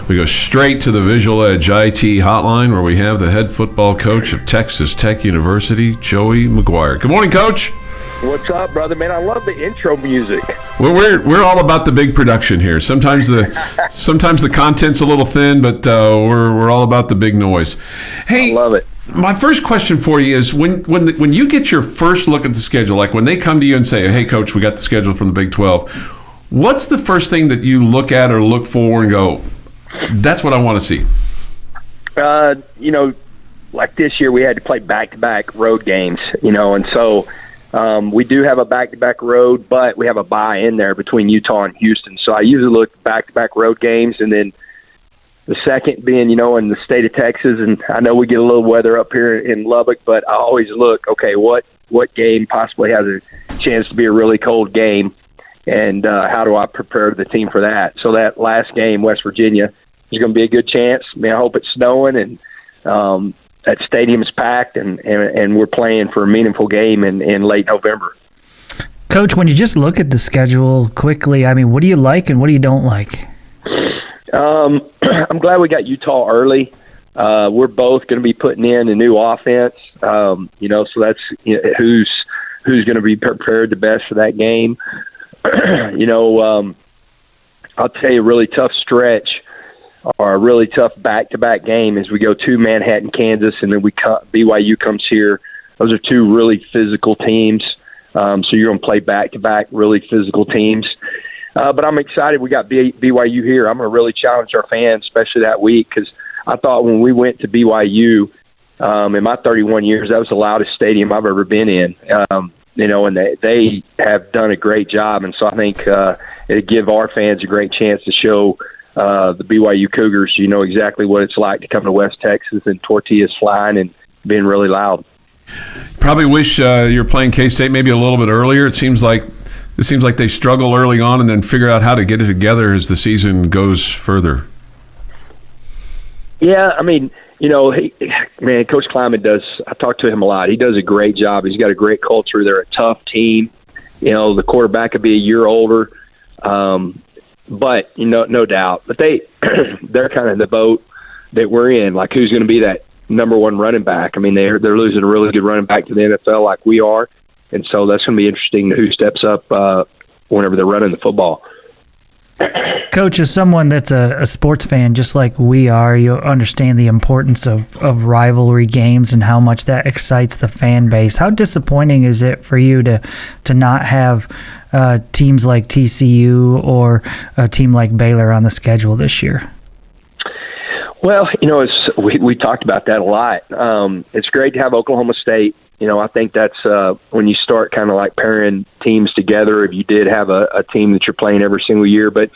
We go straight to the Visual Edge IT hotline where we have the head football coach of Texas Tech University, Joey McGuire. Good morning, Coach. What's up, brother? Man, I love the intro music. Well, we're all about the big production here. Sometimes the content's a little thin, but we're all about the big noise. Hey, I love it. My first question for you is when you get your first look at the schedule, like when they come to you and say, "Hey, Coach, we got the schedule from the Big 12," what's the first thing that you look at or look for and go, "That's what I want to see"? Like this year, we had to play back-to-back road games, and so we do have a back-to-back road, but we have a bye in there between Utah and Houston. So I usually look back-to-back road games, and then the second being, in the state of Texas, and I know we get a little weather up here in Lubbock, but I always look, okay, what game possibly has a chance to be a really cold game, and how do I prepare the team for that? So that last game, West Virginia, is going to be a good chance. I mean, I hope it's snowing, and that stadium's packed, and we're playing for a meaningful game in late November. Coach, when you just look at the schedule quickly, I mean, what do you like and what do you don't like? I'm glad we got Utah early. We're both going to be putting in a new offense, so that's who's going to be prepared the best for that game. I'll tell you, a really tough stretch or a really tough back-to-back game is we go to Manhattan, Kansas, and then BYU comes here. Those are two really physical teams, so you're going to play back-to-back really physical teams. But I'm excited we got BYU here. I'm going to really challenge our fans, especially that week, because I thought when we went to BYU in my 31 years, that was the loudest stadium I've ever been in. And they have done a great job. And so I think it'd give our fans a great chance to show the BYU Cougars, exactly what it's like to come to West Texas and tortillas flying and being really loud. Probably wish you're playing K-State maybe a little bit earlier. It seems like they struggle early on and then figure out how to get it together as the season goes further. Yeah, I mean, Coach Kleiman I talk to him a lot. He does a great job. He's got a great culture. They're a tough team. The quarterback could be a year older. But, no doubt. But they're kind of in the boat that we're in, like who's going to be that number one running back. I mean, they're losing a really good running back to the NFL like we are. And so that's going to be interesting who steps up whenever they're running the football. Coach, as someone that's a sports fan just like we are, you understand the importance of rivalry games and how much that excites the fan base. How disappointing is it for you to not have teams like TCU or a team like Baylor on the schedule this year? Well, we talked about that a lot. It's great to have Oklahoma State. I think that's when you start kind of like pairing teams together, if you did have a team that you're playing every single year. But,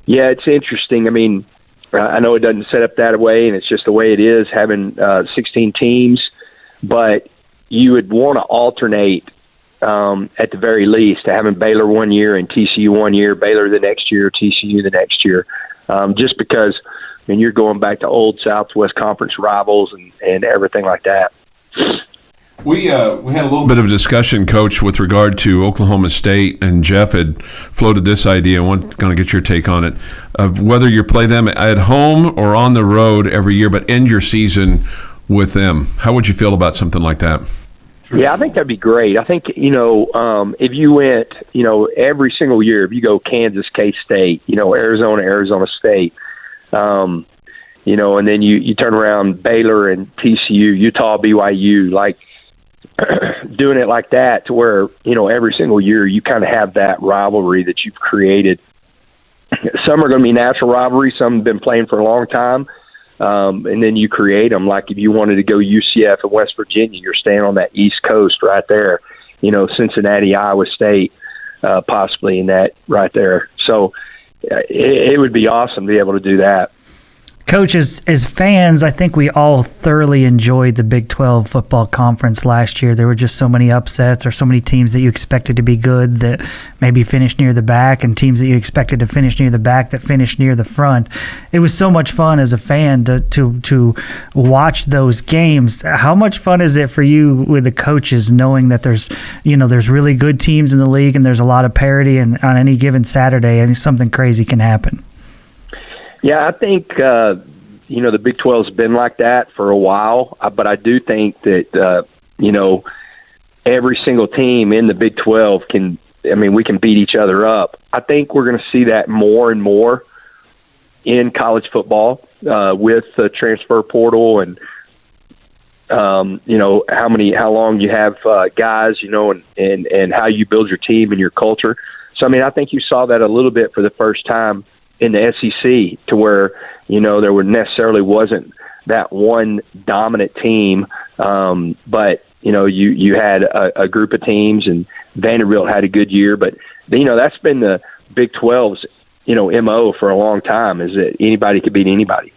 yeah, it's interesting. I mean, I know it doesn't set up that way, and it's just the way it is, having 16 teams. But you would want to alternate at the very least, to having Baylor one year and TCU one year, Baylor the next year, TCU the next year, just because you're going back to old Southwest Conference rivals and everything like that. We had a little bit of a discussion, Coach, with regard to Oklahoma State, and Jeff had floated this idea. I'm going to get your take on it, of whether you play them at home or on the road every year, but end your season with them. How would you feel about something like that? Yeah, I think that'd be great. I think, if you went, every single year, if you go Kansas, K-State, Arizona State, and then you turn around Baylor and TCU, Utah, BYU, like doing it like that to where, every single year you kind of have that rivalry that you've created. Some are going to be natural rivalries. Some have been playing for a long time. And then you create them. Like if you wanted to go UCF and West Virginia, you're staying on that East Coast right there, Cincinnati, Iowa State, possibly in that right there. So it would be awesome to be able to do that. Coach, as fans, I think we all thoroughly enjoyed the Big 12 football conference last year. There were just so many upsets, or so many teams that you expected to be good that maybe finished near the back, and teams that you expected to finish near the back that finished near the front. It was so much fun as a fan to watch those games. How much fun is it for you with the coaches, knowing that there's really good teams in the league and there's a lot of parity, and on any given Saturday, something crazy can happen? Yeah, I think the Big 12's been like that for a while, but I do think that every single team in the Big 12 we can beat each other up. I think we're going to see that more and more in college football with the transfer portal and how long you have guys, and how you build your team and your culture. So, I think you saw that a little bit for the first time in the SEC, to where, there necessarily wasn't that one dominant team. But, you had a group of teams, and Vanderbilt had a good year. But, that's been the Big 12's, MO for a long time, is that anybody could beat anybody.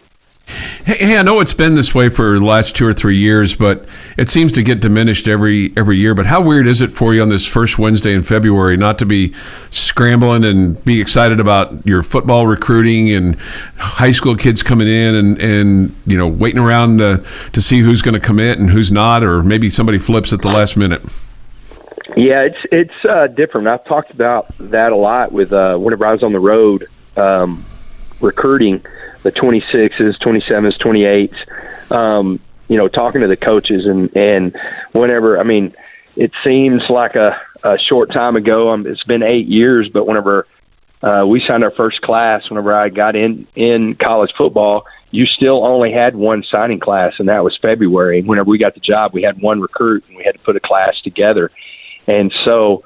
Hey, I know it's been this way for the last 2 or 3 years, but it seems to get diminished every year. But how weird is it for you on this first Wednesday in February not to be scrambling and be excited about your football recruiting and high school kids coming in and waiting around to see who's going to commit and who's not, or maybe somebody flips at the last minute? Yeah, it's different. I've talked about that a lot with whenever I was on the road recruiting the 26s, 27s, 28s, talking to the coaches and whenever, it seems like a short time ago, it's been 8 years, but whenever we signed our first class, whenever I got in college football, you still only had one signing class, and that was February. And whenever we got the job, we had one recruit, and we had to put a class together. And so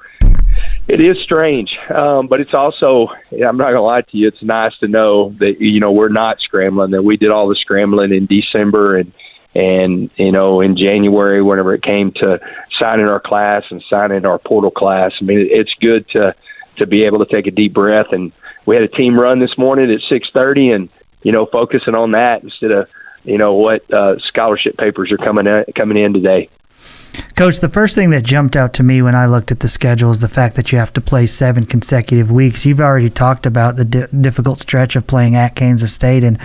it is strange, but it's also, I'm not going to lie to you, it's nice to know that, we're not scrambling, that we did all the scrambling in December and in January, whenever it came to signing our class and signing our portal class. It's good to be able to take a deep breath. And we had a team run this morning at 6:30 and, focusing on that instead of, what scholarship papers are coming in today. Coach, the first thing that jumped out to me when I looked at the schedule is the fact that you have to play 7 consecutive weeks. You've already talked about the difficult stretch of playing at Kansas State and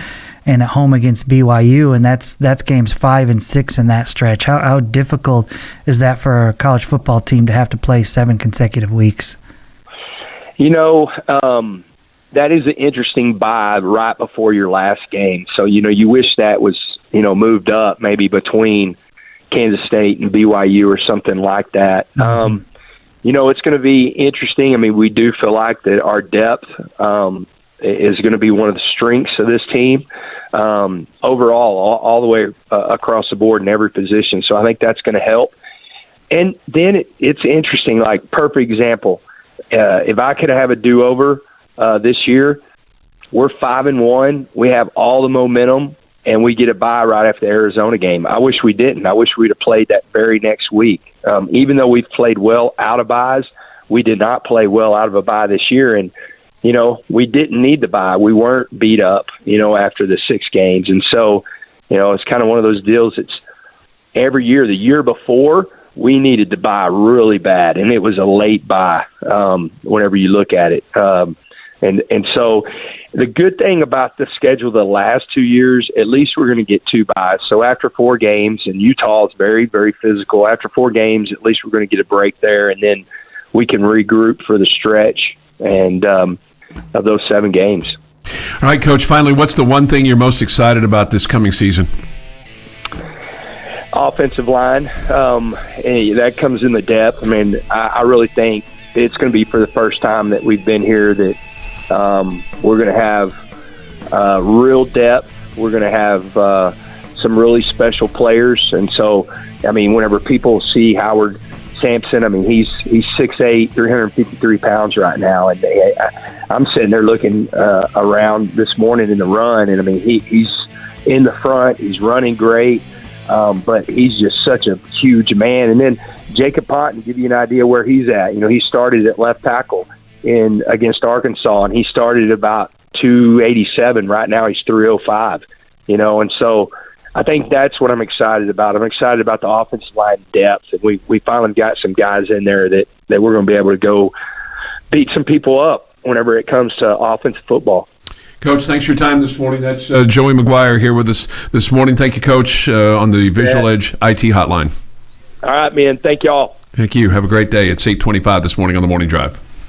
at home against BYU, and that's games 5 and 6 in that stretch. How difficult is that for a college football team to have to play 7 consecutive weeks? That is an interesting bye right before your last game. So, you wish that was, moved up maybe between Kansas State and BYU or something like that. Mm-hmm. It's going to be interesting. We do feel like that our depth is going to be one of the strengths of this team overall, all the way across the board in every position. So I think that's going to help. And then it's interesting, like perfect example. If I could have a do-over this year, we're 5-1. We have all the momentum. And we get a bye right after the Arizona game. I wish we didn't. I wish we'd have played that very next week. Even though we've played well out of byes, we did not play well out of a bye this year. And, we didn't need the bye. We weren't beat up, after the 6 games. And so, it's kind of one of those deals. It's every year. The year before, we needed the bye really bad. And it was a late bye whenever you look at it. And so the good thing about the schedule the last 2 years, at least we're going to get 2 byes. So after 4 games, and Utah is very, very physical. After 4 games, at least we're going to get a break there, and then we can regroup for the stretch and of those 7 games. All right, Coach, finally, what's the one thing you're most excited about this coming season? Offensive line. That comes in the depth. I really think it's going to be for the first time that we've been here that we're going to have real depth. We're going to have some really special players. And so, whenever people see Howard Sampson, he's 6'8", 353 pounds right now. And I'm sitting there looking around this morning in the run, and he's in the front. He's running great, but he's just such a huge man. And then Jacob Ponton, give you an idea where he's at. He started at left tackle against Arkansas, and he started about 287. Right now he's 305. And so I think that's what I'm excited about. I'm excited about the offensive line depth, and we finally got some guys in there that we're going to be able to go beat some people up whenever it comes to offensive football. Coach, thanks for your time this morning. That's Joey McGuire here with us this morning. Thank you, Coach, on the Visual Edge IT hotline. All right, man. Thank y'all. Thank you. Have a great day. It's 8:25 this morning on the Morning Drive.